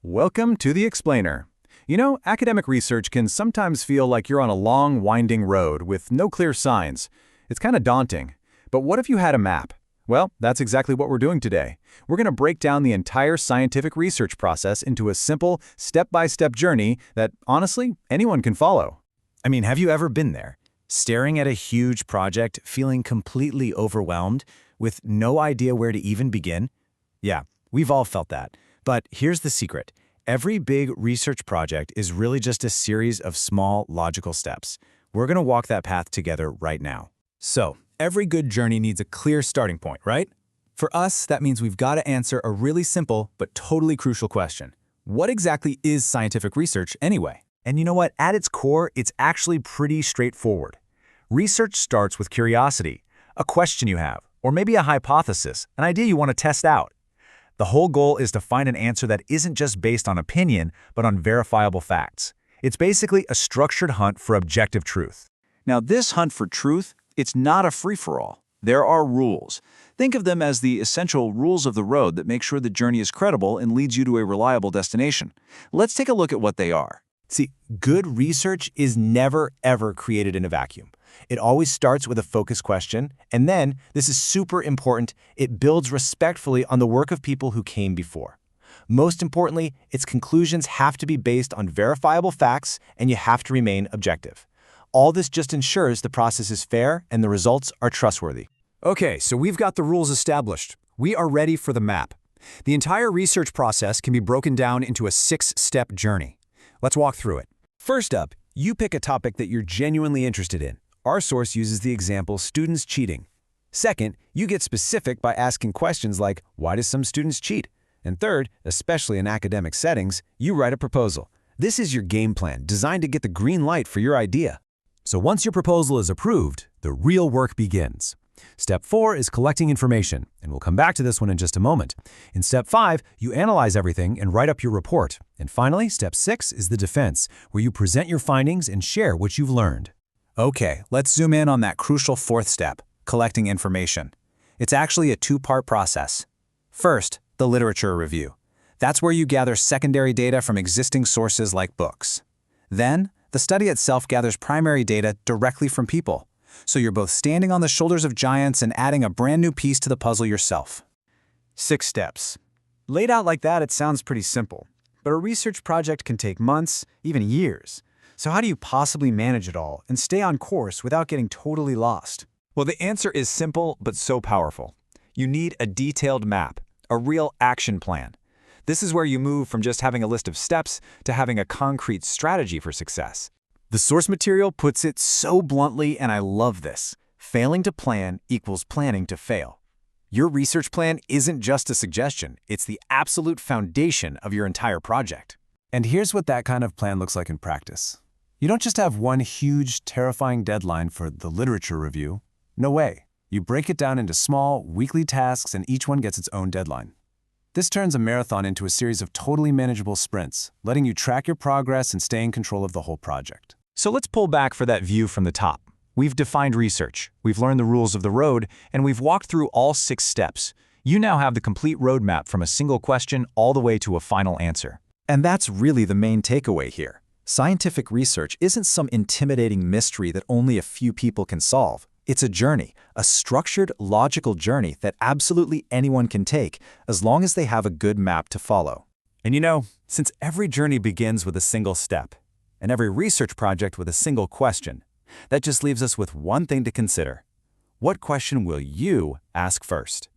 Welcome to The Explainer. You know, academic research can sometimes feel like you're on a long, winding road with no clear signs. It's kind of daunting. But what if you had a map? Well, that's exactly what we're doing today. We're going to break down the entire scientific research process into a simple, step-by-step journey that, honestly, anyone can follow. I mean, have you ever been there? Staring at a huge project, feeling completely overwhelmed, with no idea where to even begin? Yeah, we've all felt that. But here's the secret. Every big research project is really just a series of small, logical steps. We're going to walk that path together right now. So, every good journey needs a clear starting point, right? For us, that means we've got to answer a really simple but totally crucial question. What exactly is scientific research anyway? And you know what? At its core, it's actually pretty straightforward. Research starts with curiosity, a question you have, or maybe a hypothesis, an idea you want to test out. The whole goal is to find an answer that isn't just based on opinion, but on verifiable facts. It's basically a structured hunt for objective truth. Now, this hunt for truth, it's not a free-for-all. There are rules. Think of them as the essential rules of the road that make sure the journey is credible and leads you to a reliable destination. Let's take a look at what they are. See, good research is never, ever created in a vacuum. It always starts with a focused question, and then, this is super important, it builds respectfully on the work of people who came before. Most importantly, its conclusions have to be based on verifiable facts, and you have to remain objective. All this just ensures the process is fair and the results are trustworthy. Okay, so we've got the rules established. We are ready for the map. The entire research process can be broken down into a 6-step journey. Let's walk through it. First up, you pick a topic that you're genuinely interested in. Our source uses the example students cheating. Second, you get specific by asking questions like, why do some students cheat? And third, especially in academic settings, you write a proposal. This is your game plan, designed to get the green light for your idea. So once your proposal is approved, the real work begins. Step 4 is collecting information, and we'll come back to this one in just a moment. In Step 5, you analyze everything and write up your report. And finally, Step 6 is the defense, where you present your findings and share what you've learned. Okay, let's zoom in on that crucial fourth step, collecting information. It's actually a two-part process. First, the literature review. That's where you gather secondary data from existing sources like books. Then, the study itself gathers primary data directly from people. So you're both standing on the shoulders of giants and adding a brand new piece to the puzzle yourself. 6 steps. Laid out like that, it sounds pretty simple. But a research project can take months, even years. So how do you possibly manage it all and stay on course without getting totally lost? Well, the answer is simple but so powerful. You need a detailed map, a real action plan. This is where you move from just having a list of steps to having a concrete strategy for success. The source material puts it so bluntly, and I love this. Failing to plan equals planning to fail. Your research plan isn't just a suggestion, it's the absolute foundation of your entire project. And here's what that kind of plan looks like in practice. You don't just have one huge, terrifying deadline for the literature review. No way. You break it down into small, weekly tasks, and each one gets its own deadline. This turns a marathon into a series of totally manageable sprints, letting you track your progress and stay in control of the whole project. So let's pull back for that view from the top. We've defined research, we've learned the rules of the road, and we've walked through all 6 steps. You now have the complete roadmap from a single question all the way to a final answer. And that's really the main takeaway here. Scientific research isn't some intimidating mystery that only a few people can solve. It's a journey, a structured, logical journey that absolutely anyone can take, as long as they have a good map to follow. And you know, since every journey begins with a single step, and every research project with a single question, that just leaves us with one thing to consider. What question will you ask first?